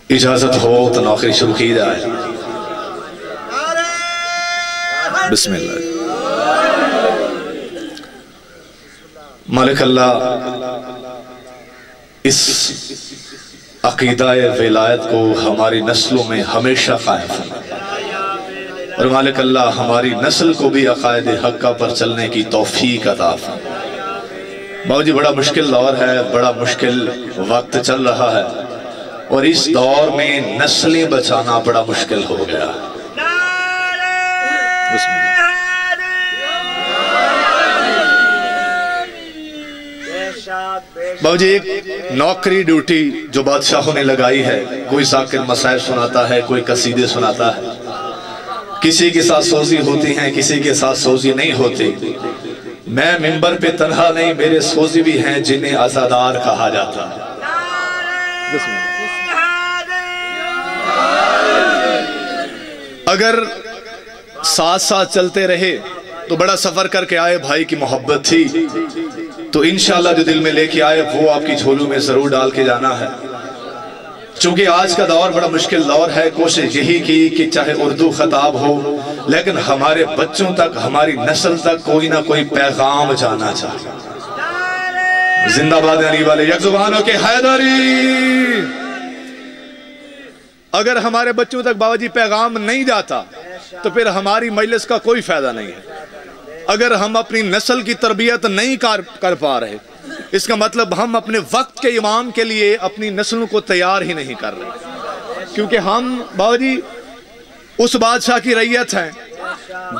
इजाजत हो तो नौकरी शुरू की जाए। बिस्मिल्लाह। मालिक अल्लाह इस अक़ीदा-ए विलायत को हमारी नस्लों में हमेशा कायम फरमाए और मालिक अल्लाह हमारी नस्ल को भी अक़ायद हक़्क़ा पर चलने की तौफ़ीक अता फरमाए। बाबू जी बड़ा मुश्किल दौर है, बड़ा मुश्किल वक्त चल रहा है और इस दौर में नस्लें बचाना बड़ा मुश्किल हो गया। बाबू जी एक नौकरी ड्यूटी जो बादशाहों ने लगाई है, कोई ज़ाकिर मसाइल सुनाता है, कोई कसीदे सुनाता है, किसी के साथ सोजी होती हैं, किसी के साथ सोजी नहीं होती। मैं मिंबर पे तन्हा नहीं, मेरे सोजी भी हैं जिन्हें आज़ादार कहा जाता है। अगर साथ साथ चलते रहे तो बड़ा सफर करके आए, भाई की मोहब्बत थी तो इंशाअल्लाह जो दिल में लेके आए वो आपकी झोलू में जरूर डाल के जाना है। चूंकि आज का दौर बड़ा मुश्किल दौर है, कोशिश यही की कि चाहे उर्दू खताब हो लेकिन हमारे बच्चों तक, हमारी नस्ल तक कोई ना कोई पैगाम जाना चाहिए। जिंदाबाद अली वाले यकजुबानों के हैदरी। अगर हमारे बच्चों तक बाबा जी पैगाम नहीं जाता तो फिर हमारी मजलिस का कोई फायदा नहीं है। अगर हम अपनी नस्ल की तरबियत नहीं कर पा रहे, इसका मतलब हम अपने वक्त के इमाम के लिए अपनी नस्लों को तैयार ही नहीं कर रहे। क्योंकि हम बाबा जी उस बादशाह की रैयत हैं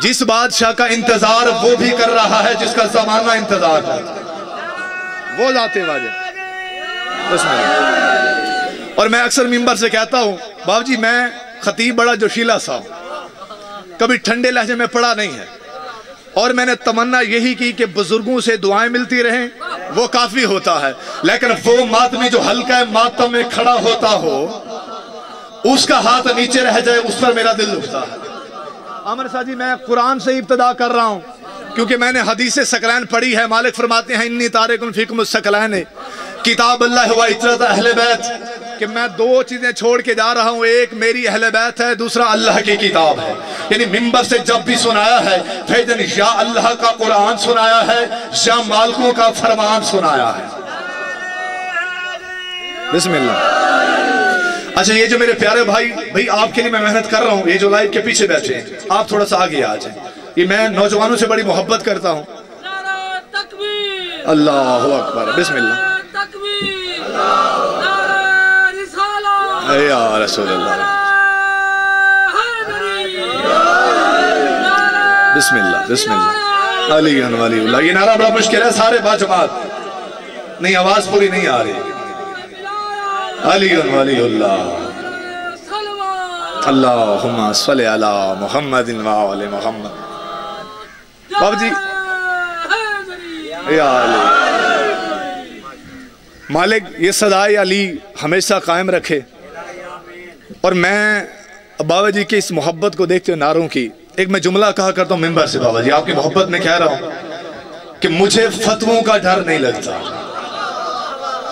जिस बादशाह का इंतजार वो भी कर रहा है जिसका जमाना इंतजार करता है, वो लाते वाजे। और मैं अक्सर मिंबर से कहता हूँ बाबू जी मैं खतीब बड़ा जोशीला सा हूँ, कभी ठंडे लहजे में पढ़ा नहीं है और मैंने तमन्ना यही की कि बुजुर्गों से दुआएं मिलती रहें, वो काफी होता है। लेकिन वो मातमी जो हल्का मातम में खड़ा होता हो उसका हाथ नीचे रह जाए, उस पर मेरा दिल दुखता है। आमर साहब जी मैं कुरान से इब्तिदा कर रहा हूँ क्योंकि मैंने हदीस सकलैन पढ़ी है। मालिक फरमाते हैं इन्नी तारिकुन फीकुम सकलैन किताब अल्लाह व इतरत अहले बैत, कि मैं दो चीजें छोड़ के जा रहा हूं, एक मेरी अहले बैत है, दूसरा अल्लाह की किताब है। यानी मिंबर से जब भी सुनाया है फैजन या अल्लाह का कुरान सुनाया है या मालिकों का फरमान सुनाया है। बिस्मिल्लाह। अच्छा ये जो मेरे प्यारे भाई आपके लिए मैं मेहनत कर रहा हूं, ये जो लाइव के पीछे बैठे हैं आप थोड़ा सा आगे आ जाए। ये मैं नौजवानों से बड़ी मोहब्बत करता हूं। अल्लाहु अकबर। बिस्मिल्लाह। या रसूलल्लाह। बिस्मिल्लाह बिस्मिल्लाह। अली वलीउल्लाह। ये नारा बड़ा मुश्किल है, सारे बाजमात नहीं, आवाज पूरी नहीं आ रही। अली वलीउल्लाह। अल्लाहुम्मा सल्ली अला मुहम्मदिन व आले मुहम्मद। बाबू जी या अली। मालिक ये सदाए अली हमेशा कायम रखे। और मैं बाबा जी की इस मोहब्बत को देखते हुए नारों की एक मैं जुमला कहा करता हूँ मिंबर से, बाबा जी आपकी मोहब्बत में कह रहा हूँ कि मुझे फतवों का डर नहीं लगता।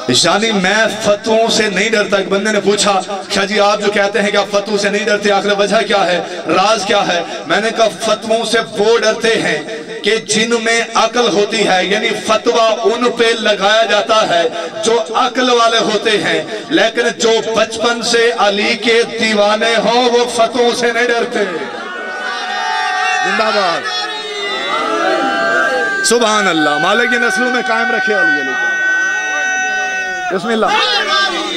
यानी मैं फतवों से नहीं डरता। एक बंदे ने पूछा शाह जी आप जो कहते हैं कि आप फतवों से नहीं डरते, आखिर वजह क्या है, राज क्या है? मैंने कहा फतवों से वो डरते हैं कि जिनमें अकल होती है, यानी फतवा उन पे लगाया जाता है जो अकल वाले होते हैं। लेकिन जो बचपन से अली के दीवाने हो वो फतवों से नहीं डरते। जिंदाबाद। सुभान अल्लाह। मालिक की नस्लों में कायम रखे अली अली। बिस्मिल्लाह।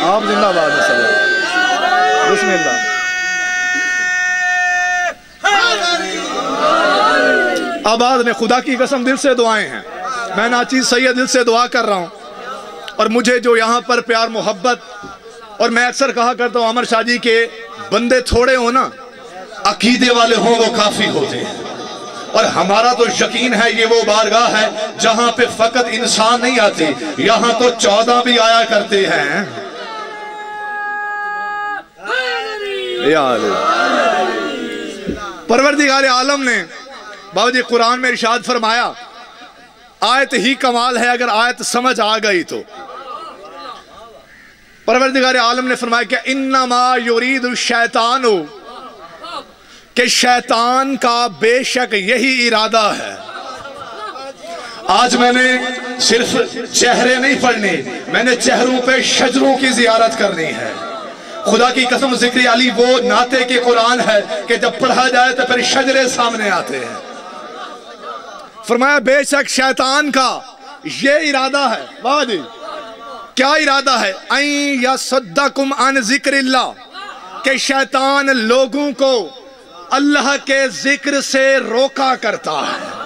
आप जिंदाबाद। बिस्मिल्लाह। आबाद में खुदा की कसम दिल से दुआएं हैं। मैं नाचीज सैयद दिल से दुआ कर रहा हूं और मुझे जो यहाँ पर प्यार मोहब्बत, और मैं अक्सर कहा करता हूँ अमर शाह जी के बंदे थोड़े हो ना, अकीदे वाले हो वो काफी होते हैं। और हमारा तो यकीन है ये वो बारगाह है जहां पे फकत इंसान नहीं आते, यहां तो 14 भी आया करते हैं। परवरदिगार आलम ने बाबा जी कुरान में इरशाद फरमाया, आयत ही कमाल है अगर आयत समझ आ गई तो। परवरदिगार आलम ने फरमाया कि इन्नमा युरीदु शैतानु, कि शैतान का बेशक यही इरादा है। आज मैंने सिर्फ चेहरे नहीं पढ़ने, मैंने चेहरों पे शजरों की जियारत करनी है। खुदा की कसम, जिक्र अली वो नाते के कुरान है कि जब पढ़ा जाए तो फिर शजरे सामने आते हैं। फरमाया बेशक शैतान का ये इरादा है। वाह जी, क्या इरादा है? ऐं यसद्दकुम अन जिक्रिल्लाह, कि शैतान लोगों को अल्लाह के जिक्र से रोका करता है।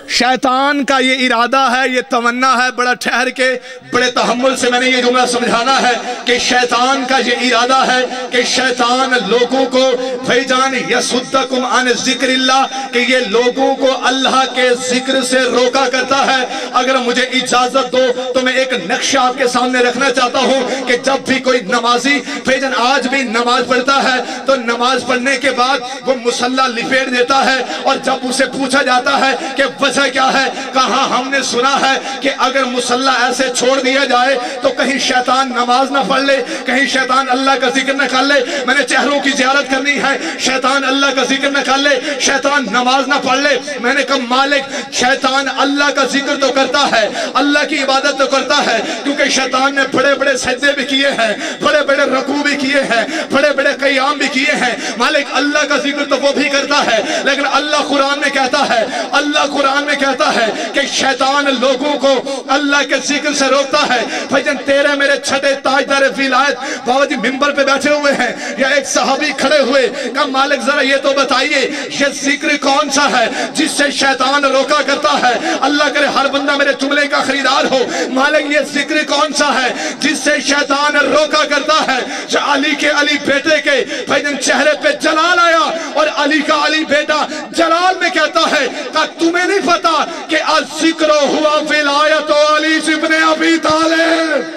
शैतान का ये इरादा है, ये तमन्ना है। बड़ा ठहर के, बड़े तहम्मुल से मैंने ये जुमला समझाना है कि शैतान का ये इरादा है कि शैतान लोगों को भाईजान यसुद्दकुम अन जिक्रिल्लाह, कि ये लोगों को अल्लाह के जिक्र से रोका करता है। अगर मुझे इजाजत दो तो मैं एक नक्शा आपके सामने रखना चाहता हूं कि जब भी कोई नमाजी भाईजान आज भी नमाज पढ़ता है तो नमाज पढ़ने के बाद वो मुसल्ला लिपेट देता है, और जब उसे पूछा जाता है कि वजह क्या है, कहा हमने सुना है कि अगर मुसल्ला ऐसे छोड़ दिया जाए तो कहीं शैतान नमाज ना पढ़ ले, कहीं शैतान अल्लाह का जिक्र न कर ले। मैंने चेहरों की जियारत करनी है, शैतान अल्लाह का जिक्र न कर ले, शैतान नमाज ना पढ़ ले। मैंने कहा मालिक, शैतान अल्लाह का जिक्र तो करता है, अल्लाह की इबादत तो करता है, क्योंकि शैतान ने बड़े बड़े सजदे भी किए हैं, बड़े बड़े रकू भी किए हैं, बड़े बड़े क़याम भी किए हैं। मालिक अल्लाह का जिक्र तो वो भी करता है, लेकिन अल्लाह कुरान में कहता है, अल्लाह कुरान में कहता है कि शैतान लोगों को अल्लाह के जिक्र से रोकता है। भाईजान तेरे मेरे छठे ताजदार विलायत बाबा जी मिंबर पे बैठे हुए हैं, या एक सहाबी खड़े हुए, कहा मालिक जरा ये तो बताइए ये जिक्र कौन सा है जिससे शैतान रोका करता है। अल्लाह करे हर बंदा मेरे जुमले का खरीदार हो। मालिक ये जिक्र कौन सा है जिससे शैतान रोका करता है? जो अली के अली बेटे के भाईजान चेहरे पे जलाल आया, और अली का अली बेटा जलाल में कहता है कि तुम्हें नहीं पता कि अज़िक्र हुआ विलायत अली इब्ने अबी तालिब।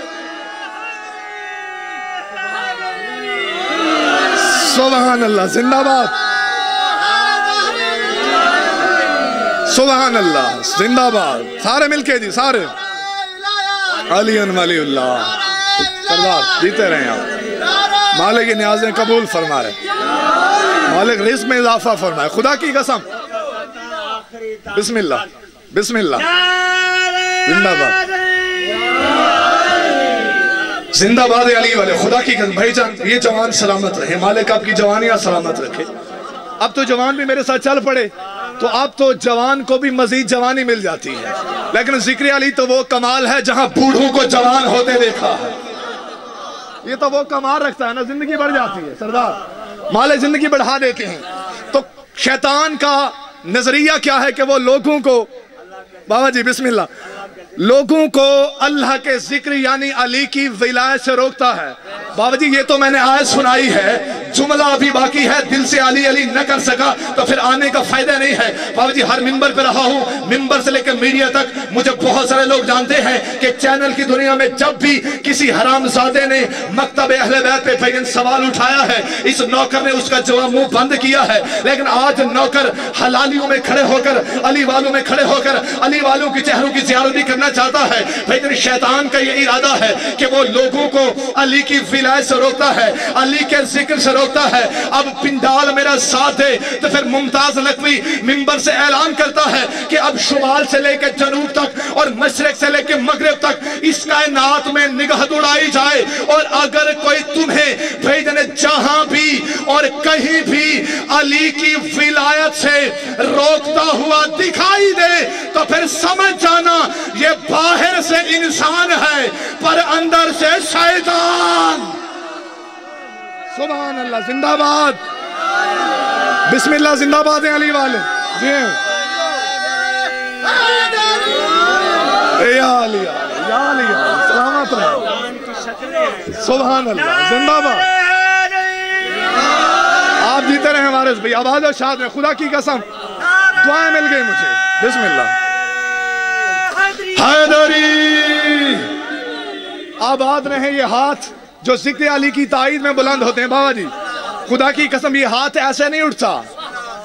सुभान अल्लाह, जिंदाबाद, सुभान अल्लाह, जिंदाबाद। सारे मिलके जी, सारे अली वलीउल्लाह सरदार जीते रहे आप। मालिक की न्याज़ें कबूल फरमाए, मालिक रिज़्क़ में इजाफा फरमाए। खुदा की कसम, बिस्मिल्लाह बिस्मिल्लाह, जिंदाबाद जिंदाबाद अली वाले। खुदा की कसम भाईजान ये जवान सलामत रहे, मालिक आपकी जवानियां सलामत रखे। अब तो जवान भी मेरे साथ चल पड़े तो अब तो जवान को भी मजीद जवानी मिल जाती है, लेकिन जिक्र अली तो वो कमाल है जहां बूढ़ों को जवान होते देखा है। ये तो वो कमाल रखता है ना, जिंदगी बढ़ जाती है सरदार, मालिक जिंदगी बढ़ा देते हैं। तो शैतान का नजरिया क्या है कि वो लोगों को, बाबा जी बिस्मिल्लाह, लोगों को अल्लाह के जिक्र यानी अली की विलायत से रोकता है। बाबा जी ये तो मैंने आज सुनाई है, जुमला अभी बाकी है। दिल से अली अली न कर सका तो फिर आने का फायदा नहीं है। बाबा जी हर मिंबर पे रहा हूँ, मिंबर से लेकर मीडिया तक मुझे बहुत सारे लोग जानते हैं कि चैनल की दुनिया में जब भी किसी हरामजादे ने मकतब अहले बैत पे भाईजान सवाल उठाया है, इस नौकर ने उसका जवाब मुंह बंद किया है। लेकिन आज नौकर हलालियों में खड़े होकर, अली वालों में खड़े होकर अली वालों की चेहरों की ज़ियारत भी करना चाहता है। भाईजान शैतान का ये इरादा है कि वो लोगों को अली की विलायत से रोकता है, अली के जिक्र से रोकता है। अब पिंडाल मेरा साथ दे तो फिर मुमताज नकवी मिंबर से ऐलान करता है कि अब शुमाल से लेकर जनूब तक और मशरिक से लेकर मगरिब तक इस कायनात में निगाह दौड़ाई जाए, और अगर कोई तुम्हें भाईजान जहां भी और कहीं भी अली की विलायत से रोकता हुआ दिखाई दे तो फिर समझ जाना ये बाहर से इंसान है पर अंदर से शैतान। सुभान अल्लाह, जिंदाबाद बिस्मिल्लाह, जिंदाबाद है अली वाले जी। या अली सलामत रहे, सुभान अल्लाह, जिंदाबाद। आप जीते रहे हमारे भाई, आवाज और शाद में। खुदा की कसम दुआएं मिल गई मुझे। बिस्मिल्लाह, हैदरी आबाद रहे ये हाथ जो जिक्र अली की ताईद में बुलंद होते हैं। बाबा जी खुदा की कसम ये हाथ ऐसे नहीं उठता,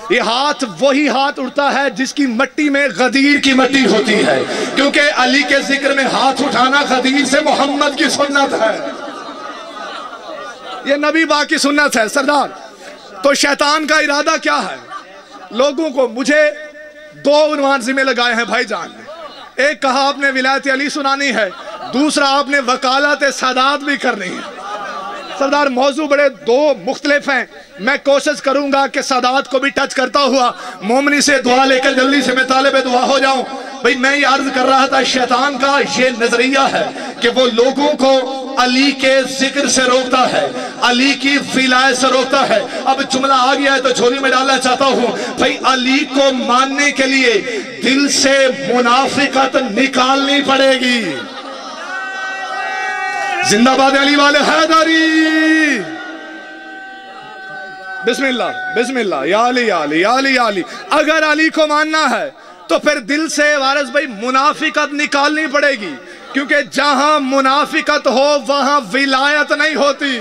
یہ ہاتھ وہی ہاتھ اٹھتا ہے جس کی مٹی میں غدیر کی مٹی ہوتی ہے، کیونکہ علی کے ذکر میں ہاتھ اٹھانا غدیر سے محمد کی سنت ہے، یہ نبی پاک کی سنت ہے سردار۔ تو شیطان کا ارادہ کیا ہے؟ لوگوں کو مجھے دو عنوان ذمہ لگائے ہیں بھائی جان نے، ایک کہا آپ نے ولایت علی سنانی ہے، دوسرا آپ نے وکالت سادات بھی کرنی ہے۔ سردار موضوع بڑے دو مختلف ہیں، میں کوشش کروں گا کہ سادات کو بھی ٹچ کرتا ہوا مومنی سے دعا لے کر جلدی سے میں طالب دعا ہو جاؤں۔ بھئی میں یہ عرض کر رہا تھا، شیطان کا یہ نظریہ ہے کہ وہ لوگوں کو علی کے ذکر سے روکتا ہے، علی کی ولایت سے روکتا ہے۔ اب جملہ آ گیا ہے تو جھولی میں ڈالنا چاہتا ہوں، بھئی علی کو ماننے کے لیے دل سے منافقت نکالنی پڑے گی۔ زندہ باد علی والے حیدری، بسم اللہ بسم اللہ، یا علی یا علی یا علی یا علی۔ اگر علی کو ماننا ہے تو پھر دل سے وارث بھائی منافقت نکالنی پڑے گی، کیونکہ جہاں منافقت ہو وہاں ولایت نہیں ہوتی،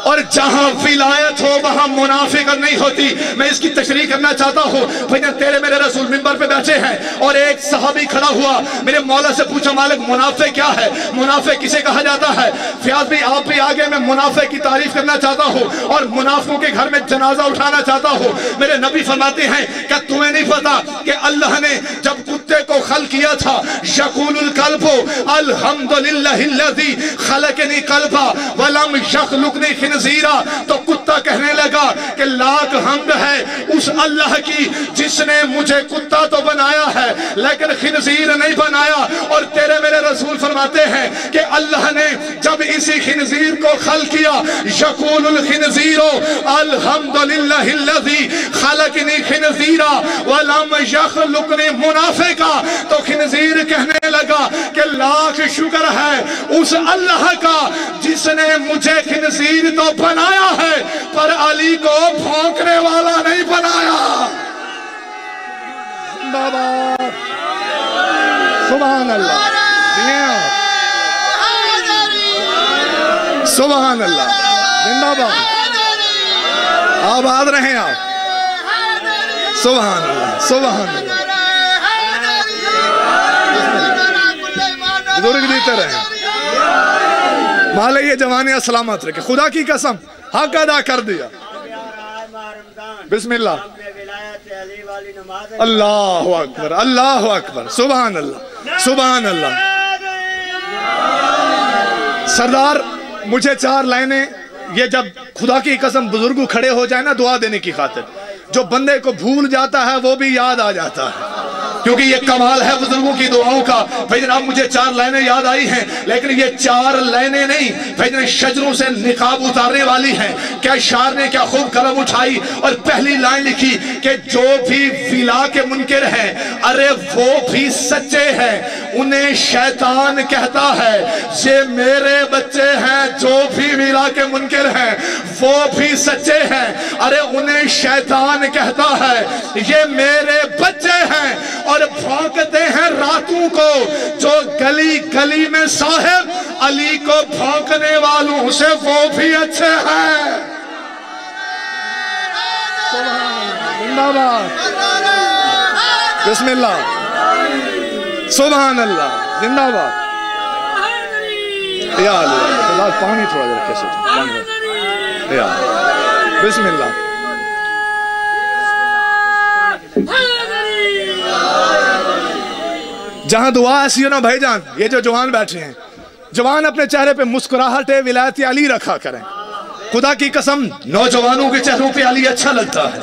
اور جہاں ولایت ہو وہاں منافقت نہیں ہوتی۔ میں اس کی تشریح کرنا چاہتا ہوں۔ بھائی تیرے میرے رسول منبر پہ بیٹھے ہیں اور ایک صحابی کھڑا ہوا، میرے مولا سے پوچھا مالک منافق کیا ہے، منافق کسے کہا جاتا ہے؟ فیاض بھی آپ بھی آگے، میں منافق کی تعریف کرنا چاہتا ہوں اور منافقوں کے گھر میں جنازہ اٹھانا چاہتا ہوں۔ میرے نبی فرماتے ہیں کہ تمہیں نہیں پتا کہ اللہ نے جب کتے کو خلق کیا تھا، یقول الکلب الحمدللہ الذی خلقنی قلبا ولم یخلقنی خنزیرا، تو کتا کہنے لگا کہ لاکھ حمد ہے اس اللہ کی جس نے مجھے کتا تو بنایا ہے لیکن خنزیر نہیں بنایا۔ اور تیرے میرے رسول فرماتے ہیں کہ اللہ نے جب اسی خنزیر کو خلق کیا، یقول الخنزیر الحمدللہ الذی خلقنی خنزیرا ولم یخلقنی منافقا، تو خنزیر کہنے لگا کہ لاکھ شکر ہے اس اللہ کا جس نے مجھے خنزیر تو بنایا ہے پر علی کو بھونکنے والا نہیں بنایا۔ زندہ باد، سبحان اللہ، سبحان اللہ، زندہ باد، آباد رہیں آپ، سبحان اللہ سبحان اللہ، بزرگ دیتے رہیں، مالے یہ جوانیاں سلامت رکھے، خدا کی قسم حق ادا کر دیا۔ بسم اللہ، اللہ اکبر اللہ اکبر، سبحان اللہ سبحان اللہ۔ سردار مجھے چار لائنیں، یہ جب خدا کی قسم بزرگوں کھڑے ہو جائے نا دعا دینے کی خاطر، جو بندے کو بھول جاتا ہے وہ بھی یاد آ جاتا ہے، کیونکہ یہ کمال ہے بزرگوں کی دعاؤں کا۔ بھائی جناب مجھے چار لائنیں یاد آئی ہیں، لیکن یہ چار لائنیں نہیں، بھائی جناب شجروں سے نقاب اتارنے والی ہیں۔ کیا شاعر نے کیا خوب قلم اٹھائی اور پہلی لائن لکھی کہ جو بھی ولا کے منکر ہیں ارے وہ بھی سچے ہیں، انہیں شیطان کہتا ہے یہ میرے بچے ہیں، جو بھی ولا کے منکر ہیں وہ بھی سچے ہیں، ارے انہیں شیطان کہتا ہے یہ میرے بچے ہیں، اور بھونکتے ہیں راتوں کو جو گلی گلی میں صاحب علی کو بھونکنے والوں سے وہ بھی اچھے ہیں۔ زندہ باد، بسم اللہ، سبحان اللہ، زندہ باد، یا اللہ، پانی تھوڑا دیر کیسے، یا بسم اللہ۔ جہاں دعا ایسی ہو نا بھائی جان، یہ جو جوان بیٹھے ہیں، جوان اپنے چہرے پہ مسکراہٹ ولایت علی رکھا کریں۔ خدا کی قسم نوجوانوں کے چہروں پہ علی اچھا لگتا ہے،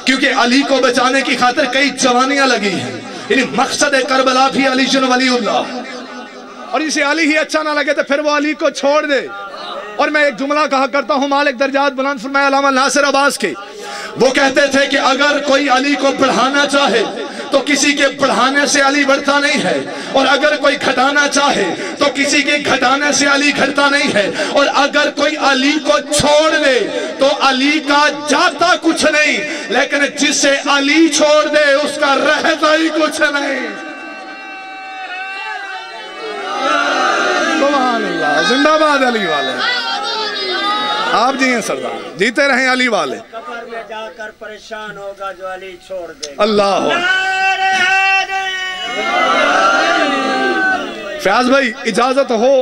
کیونکہ علی کو بچانے کی خاطر کئی جوانیاں لگی ہیں، یعنی مقصد کربلا بھی علی جن ولی اللہ، اور اسے علی ہی اچھا نہ لگے تو پھر وہ علی کو چھوڑ دے۔ اور میں ایک جملہ کہا کرتا ہوں، مالک درجات بلند فرمائے علامہ ناصر عباس کے، وہ کہتے تھے کہ اگر کوئی علی کو بڑھانا چاہے تو کسی کے بڑھانے سے علی بڑھتا نہیں ہے، اور اگر کوئی گھٹانا چاہے تو کسی کے گھٹانے سے علی گھٹتا نہیں ہے، اور اگر کوئی علی کو چھوڑ دے تو علی کا جاتا کچھ نہیں، لیکن جسے علی چھوڑ دے اس کا رہتا ہی کچھ نہیں۔ سبحان اللہ، زندہ باد علی والے، آپ جی ہیں سردار، جیتے رہیں علی والے. قبر میں جا کر پریشان ہوگا جو علی چھوڑ دے. اللہ فیاض بھائی اجازت ہو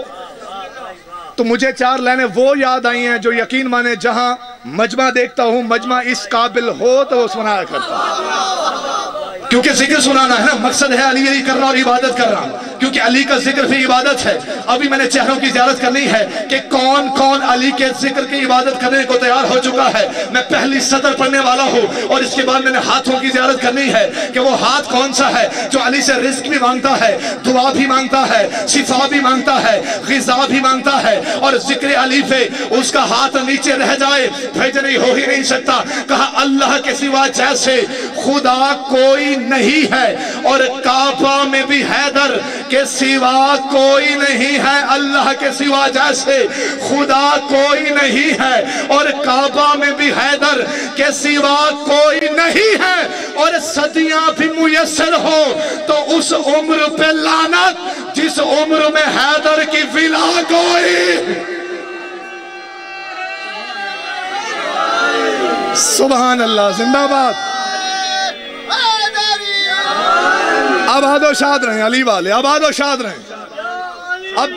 تو مجھے 4 لائنیں وہ یاد آئی ہیں جو یقین مانے جہاں مجمع دیکھتا ہوں مجمع اس قابل ہو تو وہ سنایا کرتا ہوں، کیونکہ ذکر سنانا ہے نا، مقصد ہے علی علی کر رہا اور عبادت کر رہا، کیونکہ علی کا ذکر بھی عبادت ہے. ابھی میں نے چہروں کی زیارت کرنی ہے کہ کون کون علی کے ذکر کی عبادت کرنے کو تیار ہو چکا ہے. میں پہلی سطر پڑھنے والا ہوں اور اس کے بعد میں نے ہاتھوں کی زیارت کرنی ہے کہ وہ ہاتھ کون سا ہے جو علی سے رزق بھی مانگتا ہے، دعا بھی مانگتا ہے، شفا بھی مانگتا ہے، غذا بھی مانگتا ہے، اور ذکر علی پہ اس کا ہاتھ نیچے رہ جائے بھیجنے ہو ہی نہیں سکتا. کہا اللہ کے سوا جیسے خدا کوئی نہیں ہے، اور کعبہ میں بھی حیدر کے سوا کوئی نہیں ہے. اللہ کے سوا جیسے خدا کوئی نہیں ہے، اور کعبہ میں بھی حیدر کے سوا کوئی نہیں ہے، اور صدیاں بھی میسر ہو تو اس عمر پہ لعنت جس عمر میں حیدر کی ولا کوئی. سبحان اللہ، زندہ باد. آباد و شاد رہیں علی والے، آباد و شاد رہیں. اب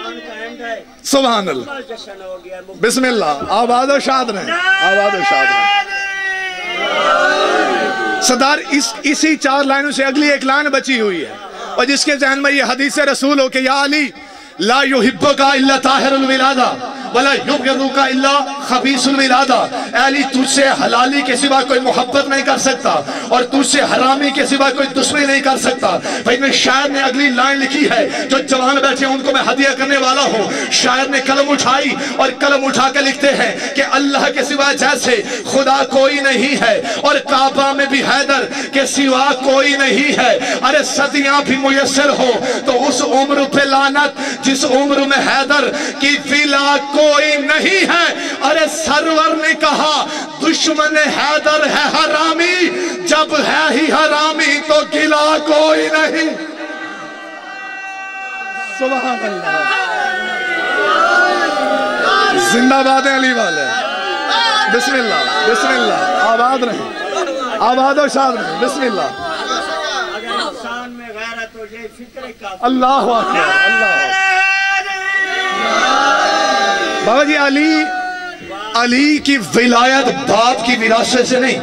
سبحان اللہ، بسم اللہ، آباد و شاد رہیں، آباد و شاد رہیں. صدار اسی 4 لائنوں سے اگلی ایک لائن بچی ہوئی ہے، اور جس کے ذہن میں یہ حدیث رسول ہو کہ یا علی لا يحبك الا طاہر الولادہ ولا يبغضك الا خبیث الولادہ. اے علی تجھ سے حلالی کے سوا کوئی محبت نہیں کر سکتا اور تجھ سے حرامی کے سوا کوئی دشمنی نہیں کر سکتا. بھائی میں شاعر نے اگلی لائن لکھی ہے جو جوان بیٹھے ہیں ان کو میں ہدیہ کرنے والا ہوں. شاعر نے قلم اٹھائی اور قلم اٹھا کے لکھتے ہیں کہ اللہ کے سوا جیسے خدا کوئی نہیں ہے، اور کعبہ میں بھی حیدر کے سوا کوئی نہیں ہے. ارے صدیاں بھی میسر ہو تو اس عمر پہ لعنت جس عمر میں حیدر کی ولا کوئی نہیں ہے. ارے سرور نے کہا دشمن حیدر ہے حرامی، جب ہے ہی حرامی تو گلا کوئی نہیں. سبحان اللہ، زندہ باد علی والے. بسم اللہ، بسم اللہ، آباد رہیں، آباد و شاد رہیں. بسم اللہ. اگر انسان میں غیرت ہو یہ فکر کا اللہ اکبر، اللہ. بابا جی علی کی ولایت باپ کی وراثت سے نہیں،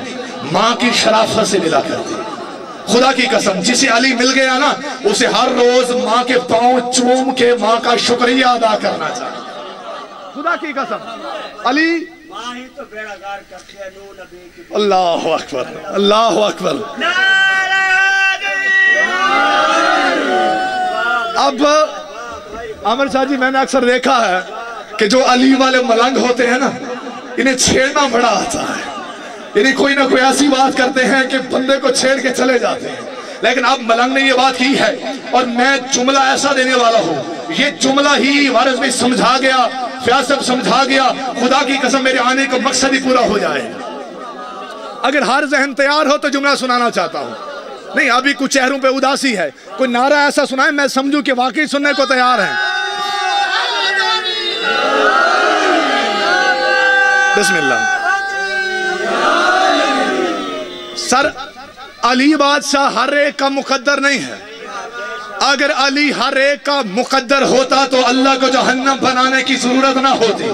ماں کی شرافت سے ملا کرتی. خدا کی قسم جسے علی مل گیا نا اسے ہر روز ماں کے پاؤں چوم کے ماں کا شکریہ ادا کرنا چاہیے. خدا کی قسم علی ماں ہی تو بیڑا گار کرتی ہے. نو نبی کی اللہ اکبر، اللہ اکبر. اب عامر شاہ جی میں نے اکثر دیکھا ہے کہ جو علی والے ملنگ ہوتے ہیں نا انہیں چھیڑنا بڑا آتا ہے. یعنی کوئی نہ کوئی ایسی بات کرتے ہیں کہ بندے کو چھیڑ کے چلے جاتے ہیں. لیکن اب ملنگ نے یہ بات کی ہے اور میں جملہ ایسا دینے والا ہوں، یہ جملہ ہی وارث بھی سمجھا گیا، فیاض صاحب سمجھا گیا. خدا کی قسم میرے آنے کا مقصد ہی پورا ہو جائے. اگر ہر ذہن تیار ہو تو جملہ سنانا چاہتا ہوں. نہیں ابھی کچھ چہروں پہ اداسی ہے، کوئی نعرہ ایسا سنائے میں سمجھوں کہ واقعی سننے کو تیار ہیں. بسم اللہ. سر علی بادشاہ ہر ایک کا مقدر نہیں ہے. اگر علی ہر ایک کا مقدر ہوتا تو اللہ کو جہنم بنانے کی ضرورت نہ ہوتی،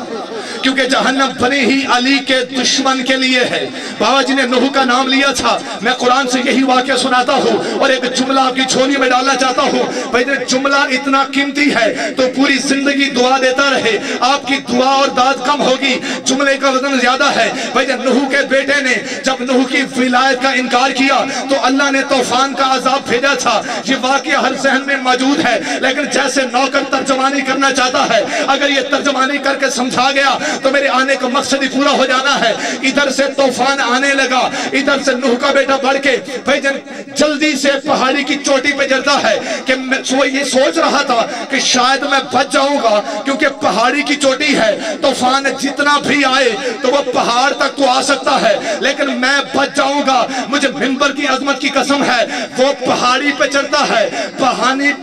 کیونکہ جہنم بنی ہی علی کے دشمن کے لیے ہے. بابا جی نے نوح کا نام لیا تھا. میں قرآن سے یہی واقعہ سناتا ہوں اور ایک جملہ آپ کی جھولی میں ڈالنا چاہتا ہوں. بھائی جملہ اتنا قیمتی ہے تو پوری زندگی دعا دیتا رہے، آپ کی دعا اور داد کم ہوگی، جملے کا وزن زیادہ ہے. بھائی نوح کے بیٹے نے جب نوح کی ولایت کا انکار کیا تو اللہ نے طوفان کا عذاب بھیجا تھا. یہ واقعہ ہر ذہن میں موجود ہے، لیکن جیسے نوکر ترجمانی کرنا چاہتا ہے اگر یہ ترجمانی کر کے سمجھا گیا تو میرے آنے کا مقصد ہی پورا ہو جانا ہے. ادھر سے طوفان آنے لگا، ادھر سے نوح کا بیٹا بڑھ کے بھائی جلدی سے پہاڑی کی چوٹی پہ چڑھتا ہے کہ وہ یہ سوچ رہا تھا کہ شاید میں بچ جاؤں گا، کیونکہ پہاڑی کی چوٹی ہے، طوفان جتنا بھی آئے تو وہ پہاڑ تک تو آ سکتا ہے، لیکن میں بچ جاؤں گا۔ مجھے منبر کی عظمت کی قسم ہے، وہ پہاڑی پہ چڑھتا ہے،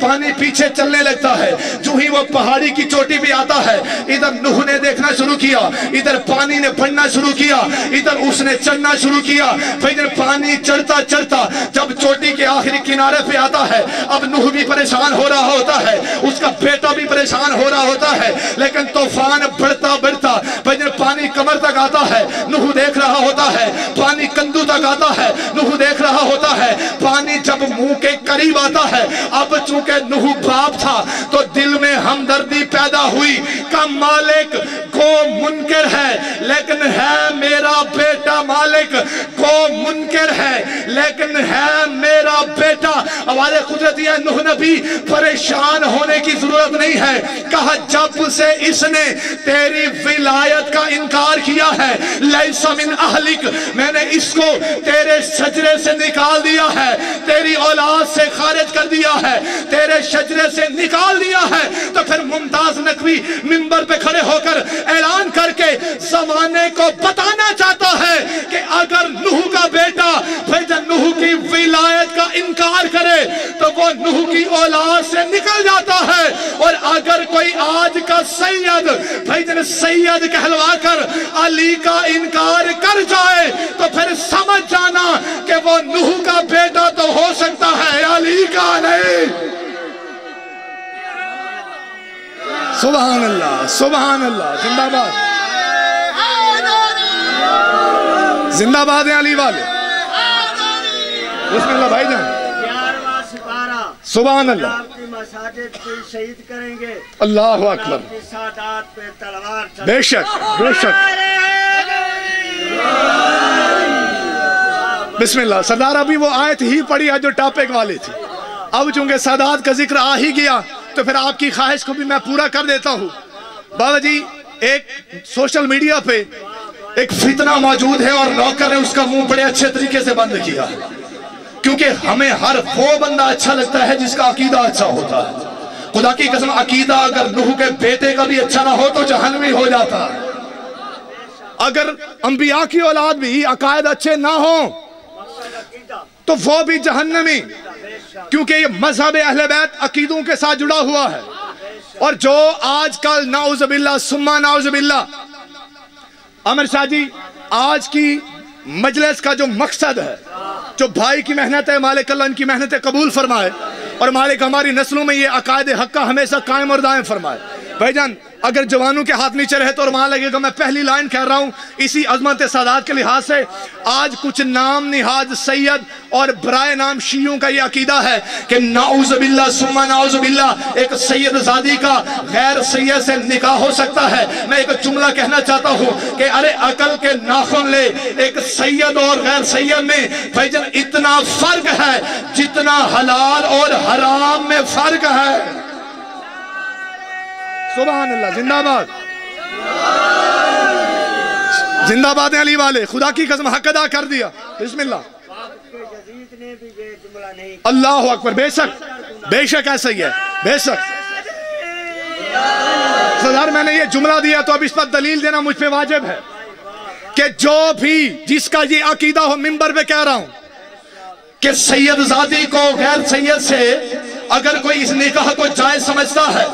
پانی پیچھے چلنے لگتا ہے، جو ہی وہ پہاڑی کی چوٹی پہ آتا ہے، ادھر نوح نے دیکھنا شروع کیا، ادھر پانی نے بڑھنا شروع کیا، ادھر اس نے چڑھنا شروع کیا۔ پھر پانی چڑھتا چڑھتا جب چوٹی کے آخری کنارے پہ آتا ہے، اب نوح بھی پریشان ہو رہا ہوتا ہے، اس کا بیٹا بھی پریشان ہو رہا ہوتا ہے، لیکن طوفان بڑھتا بڑھتا پھر پانی کمر تک آتا ہے، نوح دیکھ رہا ہوتا ہے، پانی کندھوں تک آتا ہے، نوح دیکھ رہا ہوتا ہے، پانی جب منہ کے قریب آتا ہے، اب چونکہ نوح باپ تھا تو دل میں ہمدردی پیدا ہوئی کہ مالک کو منکر ہے لیکن ہے میرا بیٹا، مالک کو منکر ہے لیکن ہے میرا بیٹا۔ آواز قدرتی ہے، نوح نبی پریشان ہونے کی ضرورت نہیں ہے، کہا جب سے اس نے تیری ولایت کا انکار کیا ہے، لیس من اہلک، میں نے اس کو تیرے شجرے سے نکال دیا ہے، تیری اولاد سے خارج کر دیا ہے، تیرے شجرے سے نکال دیا ہے۔ تو پھر ممتاز نقوی منبر پہ کھڑے ہو کر اعلان کر کے زمانے کو بتانا چاہتا ہے کہ اگر نوح کا بیٹا پھر نوح کی ولایت کا انکار کرے تو وہ نوح کی اولاد سے نکل جاتا ہے، اور اگر کوئی آج کا سید پھر سید کہلوا کر علی کا انکار کر جائے تو پھر سمجھ جانا کہ وہ نوح کا بیٹا تو ہو سکتا ہے، علی کا نہیں۔ سبحان اللہ، سبحان اللہ، زندہ باد، زندہ باد ہیں علی والے، بسم اللہ بھائی جان، 11واں سپارہ، سبحان اللہ، آپ کی مساجد کو شہید کریں گے، اللہ اکبر، آپ کی سادات پہ تلوار چلے، بے شک بے شک، بسم اللہ۔ سردار ابھی وہ آیت ہی پڑھی ہے جو ٹاپک والی تھی، اب چونکہ سادات کا ذکر آ ہی گیا تو پھر آپ کی خواہش کو بھی میں پورا کر دیتا ہوں۔ بابا جی، ایک سوشل میڈیا پہ ایک فتنہ موجود ہے اور نوکر نے اس کا منہ بڑے اچھے طریقے سے بند کیا، کیونکہ ہمیں ہر وہ بندہ اچھا لگتا ہے جس کا عقیدہ اچھا ہوتا ہے۔ خدا کی قسم، عقیدہ اگر نوح کے بیٹے کا بھی اچھا نہ ہو تو جہنمی ہو جاتا ہے۔ اگر انبیاء کی اولاد بھی عقائد اچھے نہ ہوں تو وہ بھی جہنمی، کیونکہ یہ مذہب اہل بیت عقیدوں کے ساتھ جڑا ہوا ہے۔ اور جو آج کل نعوذ باللہ ثم نعوذ باللہ، عامر شاہ جی، آج کی مجلس کا جو مقصد ہے، جو بھائی کی محنت ہے، مالک اللہ ان کی محنت قبول فرمائے، اور مالک ہماری نسلوں میں یہ عقائد حق کا ہمیشہ قائم اور دائم فرمائے۔ بھائی جان، اگر جوانوں کے ہاتھ نیچے رہے تو اور وہاں لگے گا، میں پہلی لائن کہہ رہا ہوں اسی عظمت سادات کے لحاظ سے، آج کچھ نام نہاد سید اور برائے نام شیعوں کا یہ عقیدہ ہے کہ نعوذ باللہ ثم نعوذ باللہ ایک سید زادی کا غیر سید سے نکاح ہو سکتا ہے۔ میں ایک جملہ کہنا چاہتا ہوں کہ ارے عقل کے ناخن لے، ایک سید اور غیر سید میں بھائی جان اتنا فرق ہے جتنا حلال اور حرام میں فرق ہے۔ سبحان اللہ، زندہ باد، زندہ باد ہیں علی والے، خدا کی قسم حق ادا کر دیا۔ بسم اللہ، یزید نے بھی یہ جملہ نہیں، اللہ اکبر، بے شک بے شک ایسا ہی ہے، بے شک۔ سردار میں نے یہ جملہ دیا تو اب اس پر دلیل دینا مجھ پہ واجب ہے کہ جو بھی جس کا یہ عقیدہ ہو، منبر پہ کہہ رہا ہوں کہ سید زادی کو غیر سید سے اگر کوئی اس نکاح کو جائز سمجھتا ہے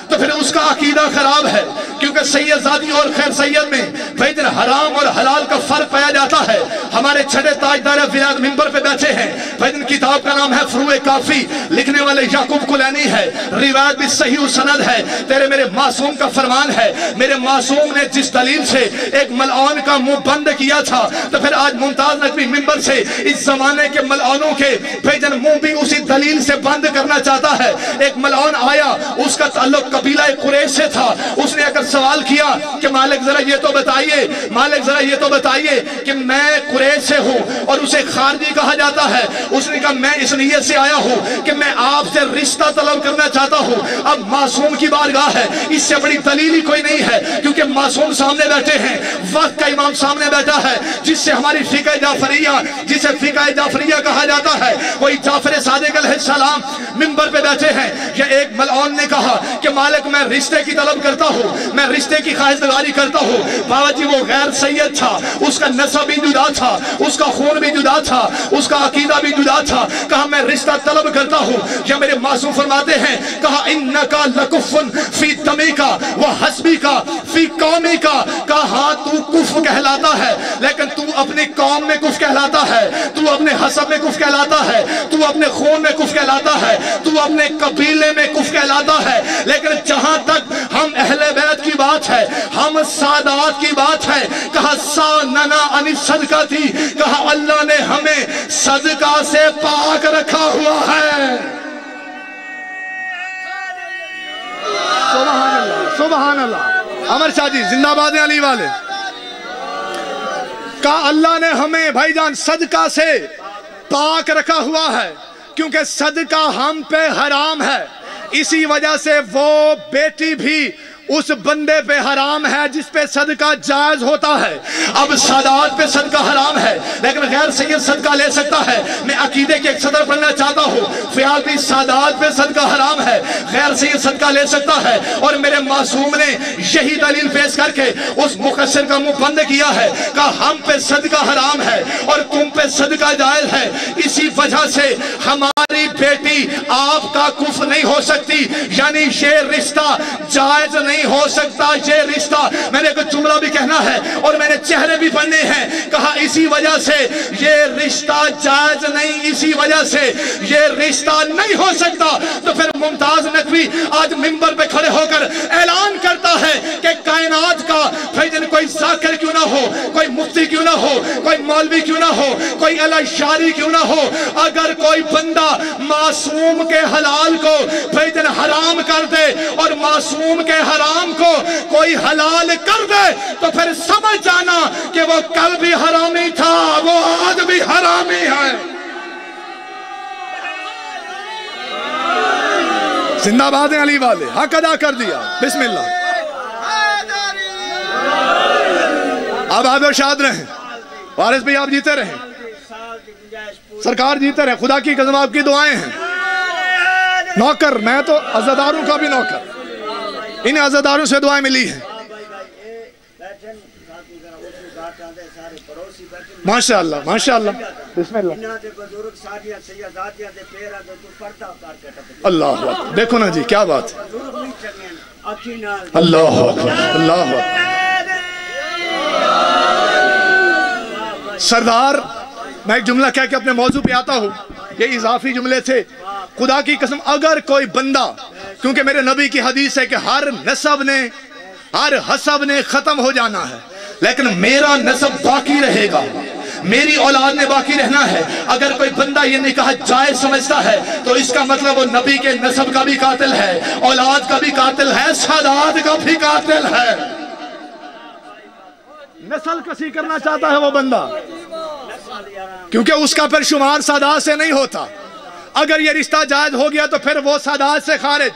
تو پھر اس کا عقیدہ خراب ہے، کیونکہ سید زادی اور خیر سید میں بھائی حرام اور حلال کا فرق پایا جاتا ہے۔ ہمارے چھٹے تاجدار ولایت منبر پہ بیٹھے ہیں، بھائی کتاب کا نام ہے فروع کافی، لکھنے والے یعقوب کلینی ہے، روایت بھی صحیح و سند ہے، تیرے میرے معصوم کا فرمان ہے۔ میرے معصوم نے جس دلیل سے ایک ملعون کا منہ بند کیا تھا تو پھر آج ممتاز نقوی منبر سے اس زمانے کے ملعونوں کے بھائی منہ بھی اسی دلیل سے بند کرنا چاہتا ہے۔ ایک ملعون آیا، اس کا تعلق कबीला कुरैश से था। उसने अगर सवाल किया कि मालिक जरा ये तो बताइए, मालिक जरा ये तो बताइए कि मैं कुरैश से हूँ और उसे खारजी कहा जाता है। उसने कहा मैं इस नियत से आया हूँ कि मैं आपसे रिश्ता तलब करना चाहता हूँ। अब मासूम की बारगाह है, इससे बड़ी दलील ही कोई नहीं है, क्योंकि मासूम सामने बैठे हैं, वक्त का इमाम सामने बैठा है, जिससे हमारी फिक़ह जाफरिया, जिसे फिक़ह जाफरिया कहा जाता है, वही जाफर सादिक अलैहिस्सलाम मिंबर पे बैठे हैं। ये एक मलआन ने कहा कि मालिक मैं रिश्ते की तलब करता हूँ, मैं रिश्ते की ख्वाहिशदगारी करता हूँ। बाबा जी वो गैर सैयद था, उसका नसब भी जुदा था, उसका खून भी जुदा था, उसका अकीदा भी जुदा था। कहा मैं रिश्ता तलब करता हूँ। या मेरे मासूम फरमाते हैं, कहा इन्नका लकुफ़ुन फी तमीका व हस्बीका फी कौमिका। कहा तू कुफ कहलाता है, लेकिन तू अपनी कौम में कुफ कहलाता है, तू अपने हसब में कुफ कहलाता है, तू अपने खून में कुफ कहलाता है, तू अपने कबीले में कुफ कहलाता है। लेकिन जहां तक हम अहले बैत की बात है, हम सादात की बात है, कहा सानना अनिस सदका थी, कहा अल्लाह ने हमें सदका से पाक रखा हुआ है। सुभान अल्लाह, सुभान अल्लाह। अमर शाह जी जिंदाबाद अली वाले। कहा अल्लाह ने हमें भाईजान सदका से पाक रखा हुआ है, क्योंकि सदका हम पे हराम है। इसी वजह से वो बेटी भी उस बंदे पे हराम है जिस पे सदका जायज होता है। अब सादात पे सदका हराम है, लेकिन गैर सैयद सदका ले सकता है। मैं अकीदे के एक सदर पढ़ना चाहता हूँ, ख्याल भी सादात पे सदका हराम है, गैर सैयद सदका ले सकता है। और मेरे मासूम ने यही दलील पेश करके उस मुकस्सिर का मुंह बंद किया है, कहा हम पे सदका हराम है और तुम पे सदका जायज है। इसी वजह से हमारी बेटी आपका कुफ नहीं हो सकती, यानी ये रिश्ता जायज नहीं हो सकता। ये रिश्ता, मैंने कुछ जुमला भी कहना है और मैंने चेहरे भी पढ़ने हैं। कहा इसी वजह से ये रिश्ता जायज नहीं, इसी वजह से ये रिश्ता नहीं हो सकता। तो फिर मुमताज नकवी आज मिंबर पे खड़े होकर ऐलान करता है कि कायनात का भाईजान कोई जाकिर क्यों ना हो, कोई मुफ्ती क्यों ना हो, कोई मौलवी क्यों ना हो, कोई अलाशारी क्यों ना हो, अगर कोई बंदा मासूम के हलाल को भाईजान हराम कर दे और मासूम के हराम को कोई हलाल कर दे, तो फिर समझ जाना कि वो कल भी हरामी था, वो आज भी हरामी है। जिंदाबाद हैं अली वाले, हक अदा कर दिया। बिस्मिल्लाह। अब आदो शाद रहें, वारिस भाई आप जीते रहें, सरकार जीते रहे, खुदा की कसम आपकी दुआएं हैं। नौकर, मैं तो अज़ादारों का भी नौकर, इन अज़ादारों से दुआएं मिली है। माशाअल्लाह, माशाअल्लाह। बिस्मिल्लाह। अल्लाह अकबर। देखो ना जी क्या बात है। अल्लाह अकबर, अल्लाह अकबर। सरदार, मैं एक जुमला कह के अपने मौजू पे आता हूँ, ये इजाफी जुमले थे। खुदा की कसम अगर कोई बंदा, क्योंकि मेरे नबी की हदीस है कि हर नसब ने, हर हसब ने खत्म हो जाना है, लेकिन मेरा नसब बाकी रहेगा, मेरी औलाद ने बाकी रहना है। अगर कोई बंदा ये निकाह जायज समझता है तो इसका मतलब वो नबी के नसब का भी कातिल है, औलाद का भी कातिल है, सादात का भी कातिल है। नस्ल कसी करना चाहता है वो बंदा, क्योंकि उसका फिर शुमार सादात से नहीं होता। अगर ये रिश्ता जायज हो गया तो फिर वो सादात से खारिज,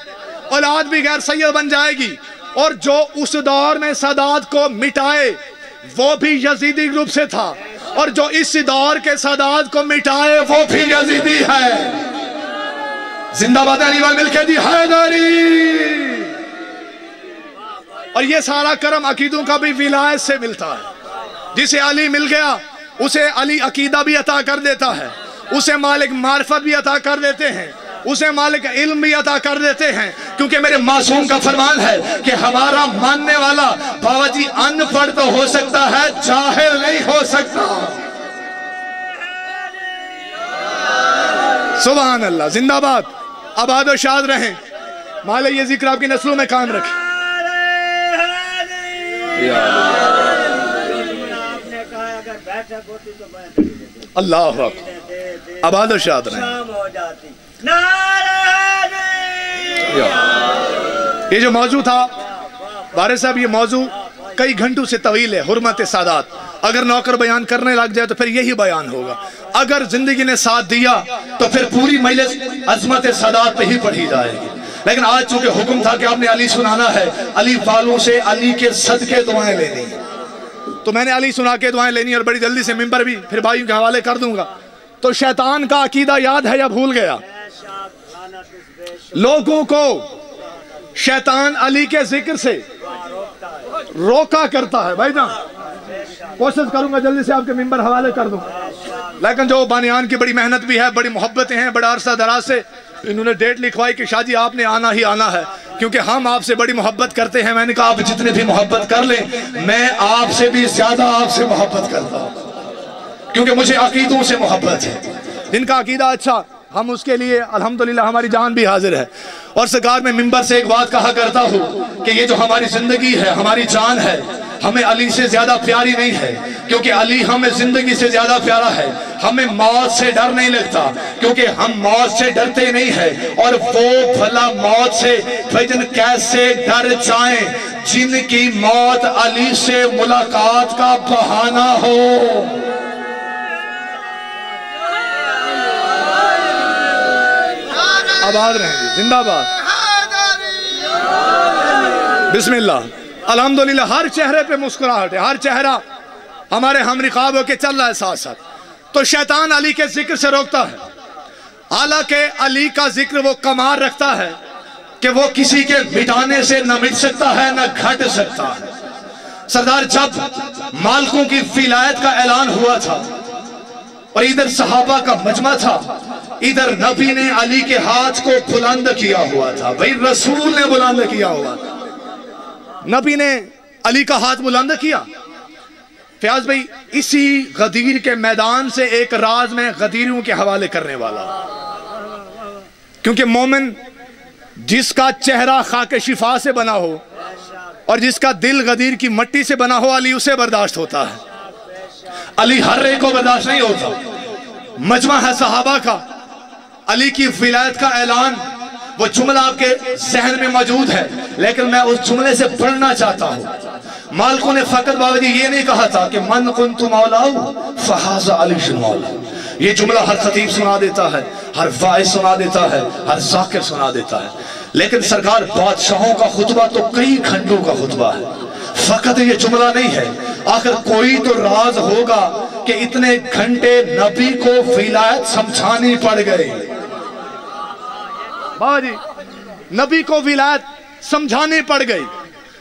औलाद भी गैर सैयद बन जाएगी। और जो उस दौर में सादात को मिटाए वो भी यजीदी ग्रुप से था, और जो इस दौर के सादात को मिटाए वो भी यजीदी है। जिंदाबाद अली वाले मिलके दी हैदरी। और ये सारा करम अकीदों का भी विलायत से मिलता है। जिसे अली मिल गया उसे अली अकीदा भी अता कर देता है, उसे मालिक मार्फत भी अता कर देते हैं, उसे मालिक इल्म भी अता कर देते हैं। क्योंकि मेरे मासूम का फरमान है कि हमारा मानने वाला बाबा जी अनपढ़ तो हो सकता है, जाहिल नहीं हो सकता। सुभान अल्लाह, जिंदाबाद। आबाद और शाद रहें, मालिक ये जिक्र आपकी नस्लों में कायम रखे। अल्लाह आबाद और शाद रहें। یہ جو موضوع تھا وارث صاحب، یہ موضوع کئی گھنٹوں سے طویل ہے، حرمت سادات. اگر نوکر بیان کرنے لگ جائے تو پھر یہی بیان ہوگا. اگر زندگی نے ساتھ دیا تو پھر پوری مجلس عظمت سادات پہ ہی پڑھی جائے گی. لیکن آج چونکہ حکم تھا کہ آپ نے علی سنانا ہے، علی والوں سے علی کے صدقے دعائیں لینی، تو میں نے علی سنا کے دعائیں لینی اور بڑی جلدی سے ممبر بھی پھر بھائیوں کے حوالے کر دوں گا. تو شیطان کا عقیدہ یاد ہے یا بھول گیا؟ لوگوں کو شیطان علی کے ذکر سے روکا کرتا ہے. بھائی جان کوشش کروں گا جلدی سے آپ کے ممبر حوالے کر دوں، لیکن جو بانیان کی بڑی محنت بھی ہے، بڑی محبتیں ہیں، بڑا عرصہ دراز سے انہوں نے ڈیٹ لکھوائی کہ شاہ جی آپ نے آنا ہی آنا ہے، کیونکہ ہم آپ سے بڑی محبت کرتے ہیں. میں نے کہا آپ جتنے بھی محبت کر لیں، میں آپ سے بھی زیادہ آپ سے محبت کرتا ہوں، کیونکہ مجھے عقیدوں سے محبت ہے. جن کا عقیدہ اچھا، ہم اس کے لیے الحمدللہ ہماری جان بھی حاضر ہے. اور سرکار میں ممبر سے ایک بات کہا کرتا ہوں کہ یہ جو ہماری زندگی ہے، ہماری جان ہے، ہمیں علی سے زیادہ پیاری نہیں ہے، کیونکہ علی ہمیں زندگی سے زیادہ پیارا ہے. ہمیں موت سے ڈر نہیں لگتا، کیونکہ ہم موت سے ڈرتے نہیں ہیں. اور وہ بھلا موت سے بھجن کیسے ڈر جائیں جن کی موت علی سے ملاقات کا بہانہ ہو. آباد رہیں گے، زندہ باد. بسم اللہ. الحمدللہ ہر چہرے پہ مسکراہٹ ہے، ہر چہرہ ہمارے ہم رقاب ہو کے چل رہا ہے ساتھ ساتھ. تو شیطان علی کے ذکر سے روکتا ہے، حالانکہ علی کا ذکر وہ کمال رکھتا ہے کہ وہ کسی کے مٹانے سے نہ مٹ سکتا ہے نہ گھٹ سکتا ہے. سردار جب مالکوں کی ولایت کا اعلان ہوا تھا اور ادھر صحابہ کا مجمع تھا، ادھر نبی نے علی کے ہاتھ کو بلند کیا ہوا تھا. بھئی رسول نے بلند کیا ہوا تھا، نبی نے علی کا ہاتھ بلند کیا. فیاض بھئی اسی غدیر کے میدان سے ایک راز میں غدیروں کے حوالے کرنے والا، کیونکہ مومن جس کا چہرہ خاک شفا سے بنا ہو اور جس کا دل غدیر کی مٹی سے بنا ہو، علی اسے برداشت ہوتا ہے. علی ہر ایک کو برداشت نہیں ہوتا. مجمع ہے صحابہ کا، علی کی ولایت کا اعلان، وہ جملہ آپ کے ذہن میں موجود ہے، لیکن میں اس جملے سے پڑھنا چاہتا ہوں. مالکوں نے فقط بابا جی یہ نہیں کہا تھا کہ من کنت مولاہو فہذا علی مولا. یہ جملہ ہر خطیب سنا دیتا ہے، ہر واعظ سنا دیتا ہے، ہر ذاکر سنا دیتا ہے، لیکن سرکار بادشاہوں کا خطبہ تو کئی گھنٹوں کا خطبہ ہے، فقط یہ جملہ نہیں ہے. آخر کوئی تو راز ہوگا کہ اتنے گھنٹے نبی کو ولایت سمجھانی پڑ گئی. بابا جی نبی کو ولایت سمجھانی پڑ گئی.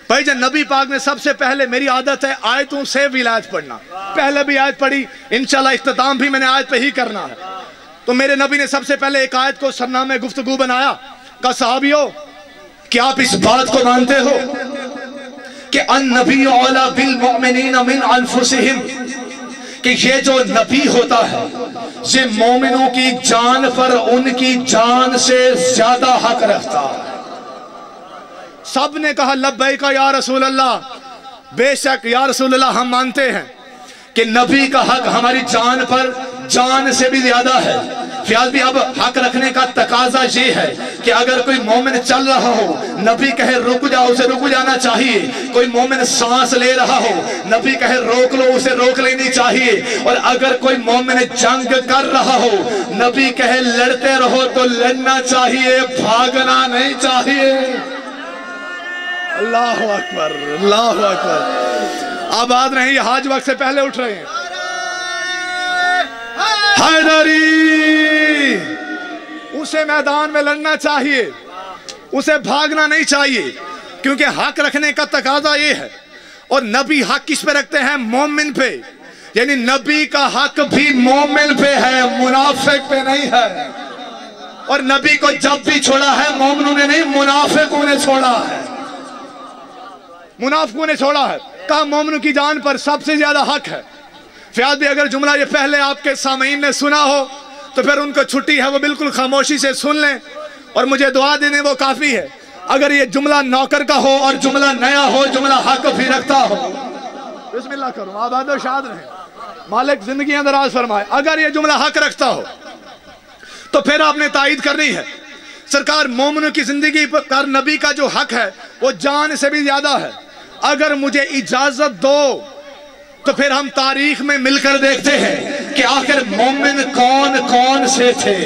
بھائی جان نبی پاک نے سب سے پہلے، میری عادت ہے آیتوں سے ولایت پڑھنا، پہلے بھی آیت پڑھی، انشاءاللہ اختتام بھی میں نے آیت پہ ہی کرنا ہے. تو میرے نبی نے سب سے پہلے ایک آیت کو سرنامہ گفتگو بنایا. کہا صحابیو کیا آپ اس بات کو مانتے ہو کہ النبی اولی بالمؤمنین من انفسہم، کہ یہ جو نبی ہوتا ہے یہ مومنوں کی جان پر ان کی جان سے زیادہ حق رکھتا ہے. سب نے کہا لبیک یا رسول اللہ، بے شک یا رسول اللہ ہم مانتے ہیں کہ نبی کا حق ہماری جان پر جان سے بھی زیادہ ہے. فیاض بھی اب حق رکھنے کا تقاضا یہ ہے کہ اگر کوئی مومن چل رہا ہو، نبی کہے رک جاؤ، اسے رک جانا چاہیے. کوئی مومن سانس لے رہا ہو، نبی کہے روک لو، اسے روک لینی چاہیے. اور اگر کوئی مومن جنگ کر رہا ہو، نبی کہے لڑتے رہو تو لڑنا چاہیے، بھاگنا نہیں چاہیے. اللہ اکبر، اللہ اکبر. آباد رہیں، یہ حاج وقت سے پہلے اٹھ رہے ہیں. حیدری، اسے میدان میں لڑنا چاہیے، اسے بھاگنا نہیں چاہیے، کیونکہ حق رکھنے کا تقاضا یہ ہے. اور نبی حق کس پہ رکھتے ہیں؟ مومن پہ. یعنی نبی کا حق بھی مومن پہ ہے، منافق پہ نہیں ہے. اور نبی کو جب بھی چھوڑا ہے مومنوں نے نہیں، منافقوں نے چھوڑا ہے. منافقوں نے چھوڑا ہے. کہا مومنوں کی جان پر سب سے زیادہ حق ہے. فیاض بھی اگر جملہ یہ پہلے آپ کے سامعین نے سنا ہو تو پھر ان کو چھٹی ہے، وہ بالکل خاموشی سے سن لیں اور مجھے دعا دینے وہ کافی ہے. اگر یہ جملہ نوکر کا ہو اور جملہ نیا ہو، جملہ حق بھی رکھتا ہو. بسم اللہ کرو، آباد و شاد رہیں، مالک زندگیاں دراز فرمائے. اگر یہ جملہ حق رکھتا ہو تو پھر آپ نے تائید کرنی ہے. सरकार मोमिनों की जिंदगी पर नबी का जो हक है वो जान से भी ज्यादा है। अगर मुझे इजाजत दो तो फिर हम तारीख में मिलकर देखते हैं कि आखिर मोमिन कौन कौन से थे।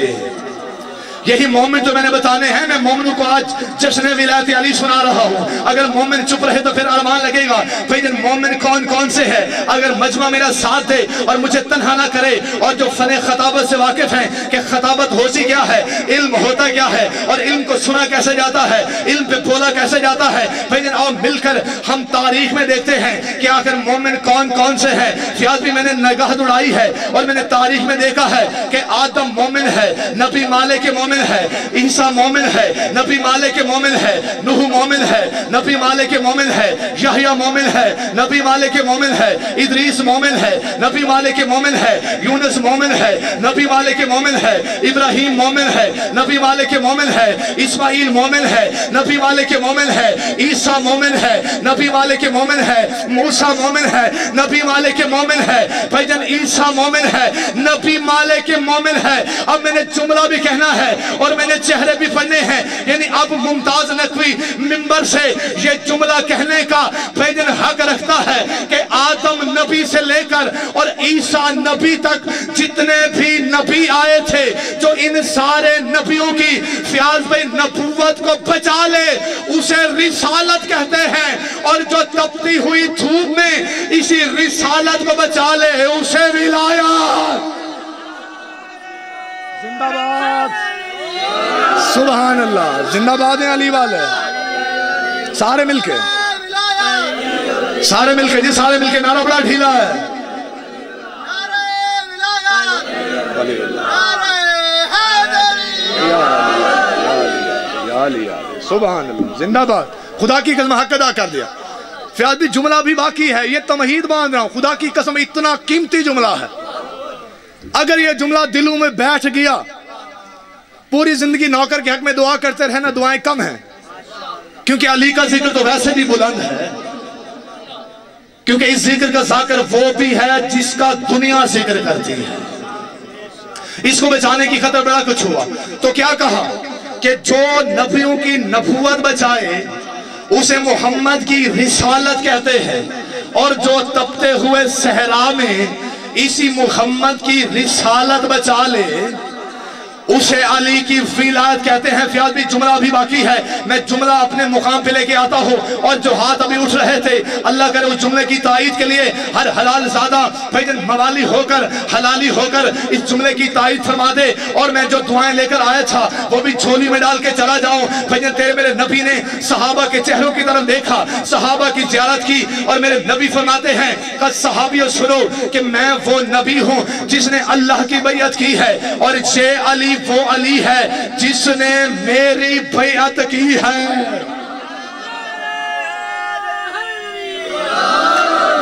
यही मोमिन तो मैंने बताने हैं। मैं मोमिनों को आज जश्न विलायत अली सुना रहा हूँ। अगर मोमिन चुप रहे तो फिर अरमान लगेगा। भाई मोमिन कौन कौन से हैं। अगर मजमा मेरा साथ दे और मुझे तन्हा ना करे, और जो फन खताबत से वाकिफ हैं कि खताबत होती क्या है, इल्म होता क्या है, और इल्म को सुना कैसे जाता है, इल्म पे बोला कैसे जाता है, भाई और मिलकर हम तारीख में देखते हैं कि आखिर मोमिन कौन कौन से हैं। फियाज भी मैंने निगाह दौड़ाई है और मैंने तारीख में देखा है कि आदम मोमिन है, नबी माले के मोमिन है, ईसा मोमिन है, नबी माले के मोमिन है, नूह मोमिन है, नबी माले के मोमिन है, यहया मोमिन है, नबी माले के मोमिन है, इदरीस मोमिन है, नबी माले के मोमिन है, यूनुस मोमिन है, नबी माले के मोमिन है, इब्राहिम मोमिन है, नबी माले के मोमिन है, इस्माइल मोमिन है, नबी माले के मोमिन है, ईसा मोमिन है, नबी माले के मोमिन है, मूसा मोमिन है, नबी माले के मोमिन है, भाईजान ईसा मोमिन है, नबी माले के मोमिन है। अब मैंने जुमला भी कहना है और मैंने चेहरे भी पढ़ने हैं। यानी अब मुमताज नकवी मिंबर से ये जुमला कहने का भाईजान हक रखता है कि आदम नबी से लेकर और ईसा नबी तक जितने भी नबी आए थे, जो इन सारे नबियों की फियाज भाई नबूवत को बचा ले उसे रिसालत कहते हैं, और जो तपती हुई धूप में इसी रिसालत को बचा ले उसे विलायत। जिंदाबाद, सुभान अल्लाह, जिंदाबाद है अली वाले। सारे मिलके जी, सारे मिलके नारा बड़ा ढीला है। सुभान अल्लाह, जिंदाबाद। खुदा की कसम हक अदा कर दिया। फिर भी जुमला भी बाकी है, ये तमहीद बांध रहा हूं। खुदा की कसम इतना कीमती जुमला है, अगर ये जुमला दिलों में बैठ गया, पूरी जिंदगी नौकर के हक में दुआ करते रहना, दुआएं कम हैं। क्योंकि अली का जिक्र तो वैसे भी बुलंद है, क्योंकि इस जिक्र का जाकिर वो भी है जिसका दुनिया जिक्र करती है। इसको बचाने की खतर बड़ा कुछ हुआ तो क्या कहा कि जो नबियों की नबूवत बचाए उसे मोहम्मद की रिसालत कहते हैं, और जो तपते हुए सहरा में इसी मोहम्मद की रिसालत बचा ले उसे अली की विलायत कहते हैं। फियाज भी जुमला भी बाकी है, मैं जुमला अपने मुकाम पे लेके आता हूँ। और जो हाथ अभी उठ रहे थे, अल्लाह करे उस जुमले की तायीद के लिए हर हलाल ज़ादा भाईजान मवाली होकर हलाली होकर इस जुमले की तायीद फरमा दे। और मैं जो दुआएं लेकर आया था वो भी झोली में डाल के चला जाऊं। भाईजान तेरे मेरे नबी ने सहाबा के चेहरों की तरफ देखा, सहाबा की ज़ियारत की, और मेरे नबी फरमाते हैं कि सहाबियों सुनो कि मैं वो नबी हूँ जिसने अल्लाह की बैयत की है, और ये अली वो अली है जिसने मेरी बैअत की है।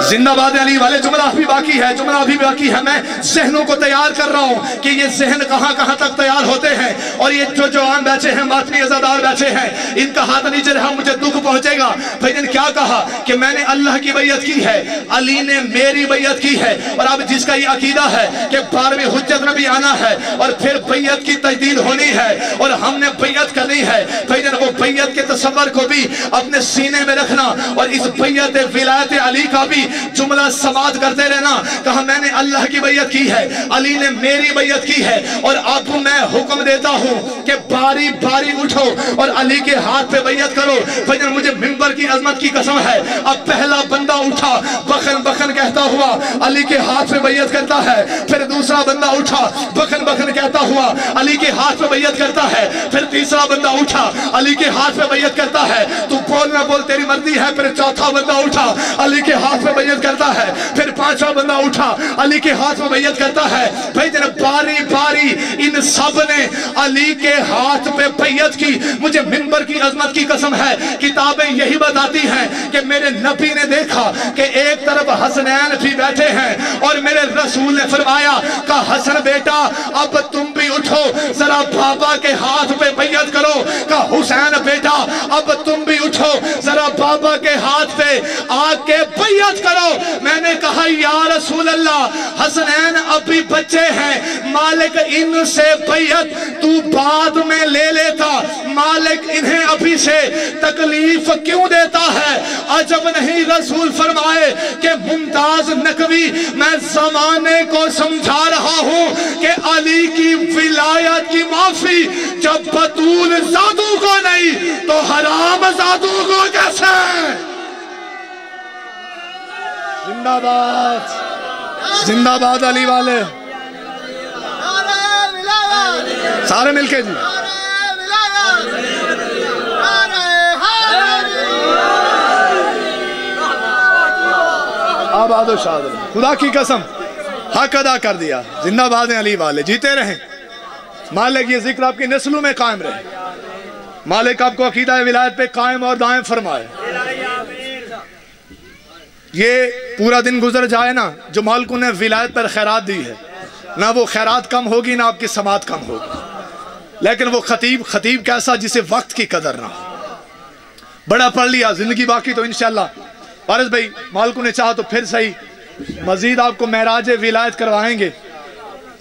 जिंदाबाद अली वाले। जुमला भी बाकी है, जुमला भी बाकी है। मैं जहनों को तैयार कर रहा हूं कि ये जहन कहां कहां तक तैयार होते हैं, और ये जो जवान बैठे हैं, मातमी अज़ादार बैठे हैं, इनका हाथ नीचे रहा, मुझे दुख पहुंचेगा। भाईजान क्या कहा कि मैंने अल्लाह की बैयत की है, अली ने मेरी बैयत की है। और अब जिसका ये अकीदा है कि 12वीं हुज्जत में भी आना है और फिर बैयत की तजदीद होनी है और हमने बैयत करनी है, भाईजान वो बैयत के तसव्वुर को भी अपने सीने में रखना, और इस बैयत विलायत अली का भी जुमला समाज करते रहना। कहा मैंने अल्लाह की बैयत की है, अली ने मेरी बैयत की है, और अब मैं हुक्म देता हूं कि बारी बारी उठो और अली के हाथ पे बैयत करो। भाईजान मुझे मिंबर की अजमत की कसम है, अब पहला बंदा उठा बखन बखन कहता हुआ अली के हाथ पे बैयत करता है, फिर दूसरा बंदा उठा बखन बखन कहता हुआ अली के हाथ पे बैयत करता है, फिर तीसरा बंदा उठा अली के हाथ पे बैयत करता है, तू बोल ना बोल तेरी मर्जी है, फिर चौथा बंदा उठा अली के हाथ पे बैयत करता है, फिर पांचवा बंदा उठा अली के हाथ में बैयत करता है। भाई तेरे बारी बारी इन सब ने अली के हाथ पे बैयत की। मुझे मिंबर की अजमत की कसम है, किताबें यही बताती हैं कि मेरे नबी ने देखा कि एक तरफ हसनैन भी बैठे हैं और मेरे रसूल ने फरमाया का हसन बेटा अब तुम भी उठो जरा बाबा के हाथ पे बैयत करो, का हुसैन बेटा अब तुम भी उठो जरा बाबा के हाथ पे आग के बैयत करो। मैंने कहा या रसूल अल्लाह, हसनैन अभी बच्चे हैं, मालिक इनसे बैयत तू बाद में ले लेता, मालिक इन्हें अभी से तकलीफ क्यों देता है? अजब नहीं, रसूल फरमाए कि मुमताज नकवी, मैं जमाने को समझा रहा हूं कि अली की विलायत की माफी जब बतूल जादू को नहीं तो हराम जादू को कैसे? जिंदाबाद, जिंदाबाद अली वाले, सारे मिलके जी। आबाद और शाद, खुदा की कसम हक अदा कर दिया। जिंदाबाद हैं अली वाले, जीते रहें। मालिक ये जिक्र आपकी नस्लों में कायम रहे। मालिक आपको अकीदा विलायत पे कायम और दायम फरमाए। ये पूरा दिन गुजर जाए ना, जो मालिक ने विलायत पर खैरात दी है, ना वो खैरात कम होगी ना आपकी समात कम होगी। लेकिन वो खतीब कैसा जिसे वक्त की कदर ना हो। बड़ा पढ़ लिया, जिंदगी बाकी तो इंशाअल्लाह फारिस भाई मालिक ने चाहा तो फिर सही मजीद आपको महराज विलायत करवाएंगे।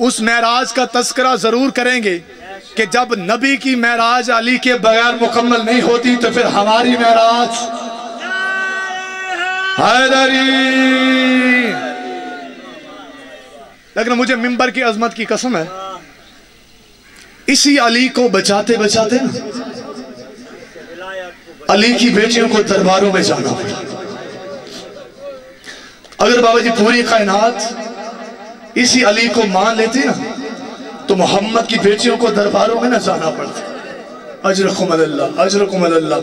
उस महराज का तस्करा जरूर करेंगे कि जब नबी की महराज अली के बगैर मुकम्मल नहीं होती तो फिर हमारी महराज हैदरी। लेकिन मुझे मिंबर की अजमत की कसम है, इसी अली को बचाते बचाते ना अली की बेटियों को दरबारों में जाना पड़ा। अगर बाबा जी पूरी कायनात इसी अली को मान लेती ना तो मोहम्मद की बेटियों को दरबारों में ना जाना पड़ता। अजरकुम अल्लाह, अजरकुम अल्लाह।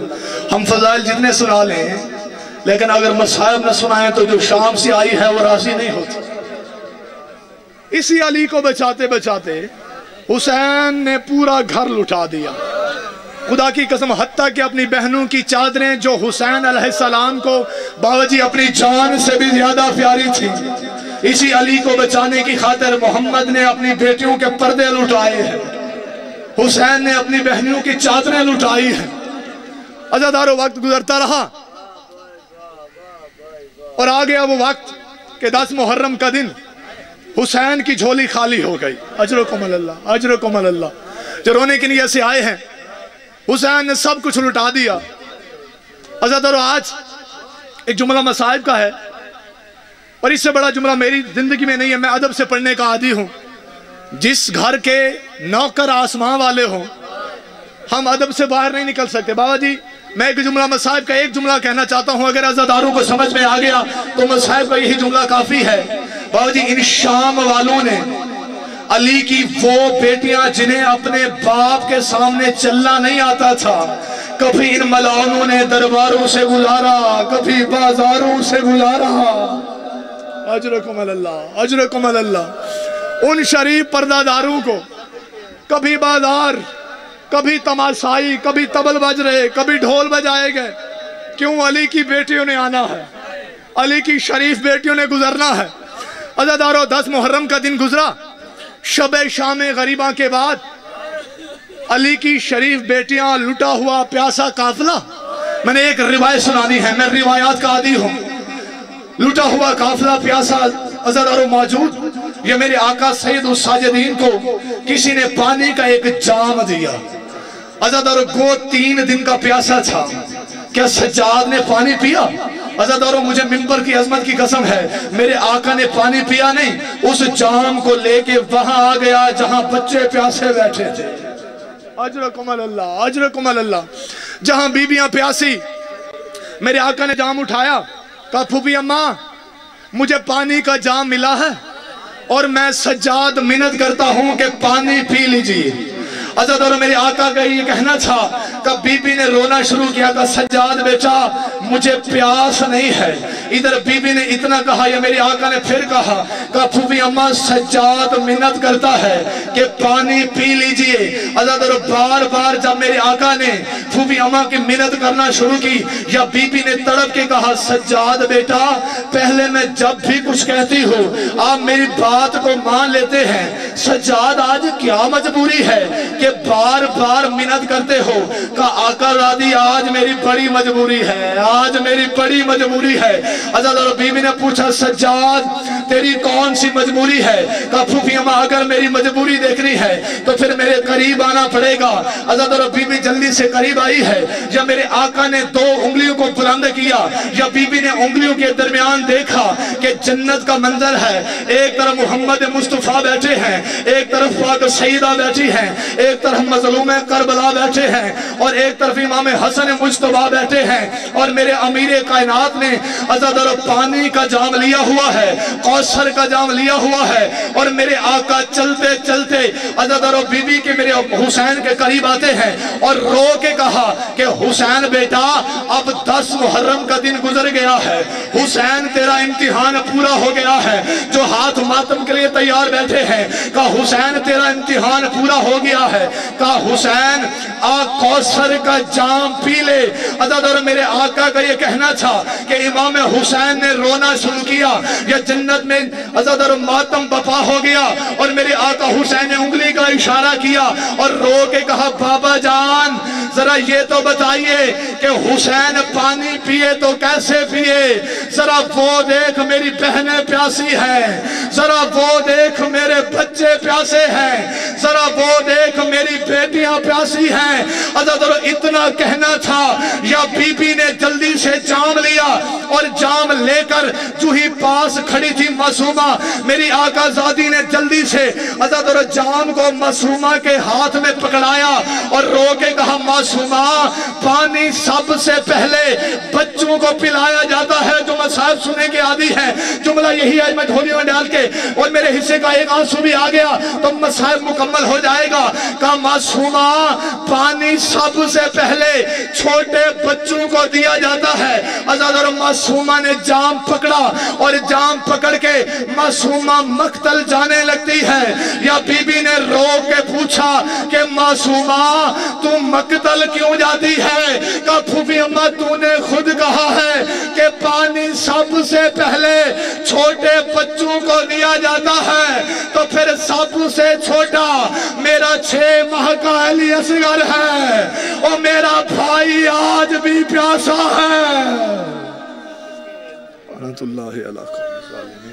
हम फजाइल जितने सुना लें, लेकिन अगर मसायब न सुनाएं तो जो शाम से आई है वो राजी नहीं होती। इसी अली को बचाते बचाते हुसैन ने पूरा घर लुटा दिया। खुदा की कसम, हत्ता कि अपनी बहनों की चादरें जो हुसैन अलैहिस्सलाम को बावजी अपनी जान से भी ज्यादा प्यारी थी, इसी अली को बचाने की खातिर मोहम्मद ने अपनी बेटियों के पर्दे लुटाए हैं, हुसैन ने अपनी बहनों की चादरें लुटाई हैं। अज़ादारो वक्त गुजरता रहा और आ गया वो वक्त कि 10 मुहर्रम का दिन हुसैन की झोली खाली हो गई। अजरकुम अल्लाह, अजरकुम अल्लाह। जो रोने के लिए से आए हैं, हुसैन ने सब कुछ लुटा दिया। अज़ादारो आज एक जुमला मसाइब का है और इससे बड़ा जुमला मेरी जिंदगी में नहीं है। मैं अदब से पढ़ने का आदी हूँ। जिस घर के नौकर आसमां वाले हों, हम अदब से बाहर नहीं निकल सकते। बाबा जी मैं एक जुमला मसाइब का एक जुमला कहना चाहता हूँ, अगर अज़ादारों को समझ में आ गया तो मसाइब का यही जुमला काफी है। बाबा जी इन शाम वालों ने अली की वो बेटियां जिन्हें अपने बाप के सामने चलना नहीं आता था, कभी इन मलानों ने दरबारों से गुजारा, कभी बाजारों से गुजारा। अजरकुम अल्लाह, अजरकुम अल्लाह। उन शरीफ पर्दादारों को कभी बाजार, कभी तमाशाई, कभी तबल बज रहे, कभी ढोल बजाए गए। क्यों? अली की बेटियों ने आना है, अली की शरीफ बेटियों ने गुजरना है। अज़ादारो 10 मुहर्रम का दिन गुजरा, शब शाम गरीबा के बाद अली की शरीफ बेटियां, लुटा हुआ प्यासा काफिला। मैंने एक रिवायत सुनानी है, मैं रिवायात का आदी हूँ। लुटा हुआ काफिला प्यासा अज़ादारो मौजूद, ये मेरे आका सैयद उस साजिदीन को किसी ने पानी का एक जाम दिया। अज़ादारो गो 3 दिन का प्यासा था। क्या सज्जाद ने पानी पिया? अज़ादारों मुझे मिंबर की अजमत की कसम है, मेरे आका ने पानी पिया नहीं, उस जाम को लेके वहां आ गया जहां बच्चे प्यासे बैठे थे। अजरकुम अल्लाह, अजरकुम अल्लाह। जहां बीबियां प्यासी, मेरे आका ने जाम उठाया, कहा फूफी अम्मा मुझे पानी का जाम मिला है और मैं सज्जाद मिन्नत करता हूं कि पानी पी लीजिए। अज़ादारों मेरे आका का ये कहना था। कब बीबी ने रोना शुरू किया, कहा सज्जाद बेटा मुझे प्यास नहीं है। इधर बीबी ने इतना कहा, या मेरे आका ने फिर कहा फूफी अम्मा सज्जाद मिन्नत करता है कि पानी पी लीजिए। अज़ादारों बार बार जब मेरे आका ने फूफी अम्मा की मिन्नत करना शुरू की, या बीबी ने तड़प के कहा सज्जाद बेटा पहले मैं जब भी कुछ कहती हूँ आप मेरी बात को मान लेते हैं, सज्जाद आज क्या मजबूरी है कि کہ بار بار منت کرتے ہو کہ آقا زادی آج میری بڑی مجبوری ہے، آج میری بڑی مجبوری ہے۔ حضرت اور بی بی نے پوچھا سجاد تیری کون سی مجبوری ہے؟ کہا پھوپھی اماں اگر میری مجبوری دیکھنی ہے تو پھر میرے قریب آنا پڑے گا۔ حضرت اور بی بی جلدی سے قریب آئی ہے، یا میرے آقا نے دو انگلیوں کو بلند کیا، یا بی بی نے انگلیوں کے درمیان دیکھا کہ جنت کا منظر ہے، ایک طرف محمد مصطفیٰ بیٹھے ہیں، ایک طرف پاک سیدہ بیٹھی ہیں، ایک طرف مظلوم کربلا بیٹھے ہیں، اور ایک طرف امام حسن مجتبیٰ بیٹھے ہیں، اور میرے امیر کائنات نے حضرت اور پانی کا جام لیا ہوا ہے، کوثر کا جام لیا ہوا ہے، اور میرے آقا چلتے چلتے حضرت اور بی بی کے میرے حسین کے قریب آتے ہیں اور رو کے کہا کہ حسین بیٹا اب 10 محرم کا دن گزر گیا ہے، حسین تیرا امتحان پورا ہو گیا ہے۔ جو ہاتھ ماتم کے لیے تیار بیٹھے ہیں کہا حسین تیرا امتحان پورا ہو گیا ہے، کہا حسین کوثر کا جام پی لے۔ حضرت اور میرے آقا کا یہ کہنا تھا کہ امام حسین نے رونا شروع کیا، یا جنت میں حضرت اور ماتم بپا ہو گیا، اور میرے آقا حسین نے انگلی کا اشارہ کیا اور رو کے کہا بابا جان ذرا یہ تو بتائیے کہ حسین پانی پیے تو کیسے پیے؟ ذرا وہ دیکھ میری بہنیں پیاسی ہیں، ذرا وہ دیکھ میرے بچے پیاسے ہیں، ذرا وہ دیکھ میری بیٹیاں پیاسی ہیں۔ حضرت اتنا کہنا تھا یا بی بی نے جلدی سے جام لیا، اور جام لے کر جو ہی پاس کھڑی تھی معصومہ، میری آقا زادی نے جلدی سے حضرت اور جام کو معصومہ کے ہاتھ میں پکڑایا اور رو کے کہا معصومہ پانی سب سے پہلے بچوں کو پلایا جاتا ہے۔ جو مصائب سننے کے عادی ہیں جملہ یہی ہے، میں دھولی میں ڈال کے اور میرے حصے کا ایک آنسو بھی آ گیا تو مصائب مکمل ہو جائے گا۔ کہا معصومہ پانی سب سے پہلے چھوٹے بچوں کو دیا جاتا ہے۔ حضرت اور معصومہ نے جام پکڑا اور جام پکڑ کے معصومہ مقتل جانے لگتی ہے، یا بی بی نے رو کے پوچھا کہ معصومہ تو مقتل کیوں جاتی ہے؟ کہا پھوپھی اماں تو نے خود کہا ہے کہ پانی سب سے پہلے چھوٹے بچوں کو دیا جاتا ہے، تو پھر سب سے چھوٹا میرا 6 ماہ کا علی اصغر ہے، اور میرا بھائی آج بھی پیاسا ہے۔ رحمت اللہ علیہ وسلم۔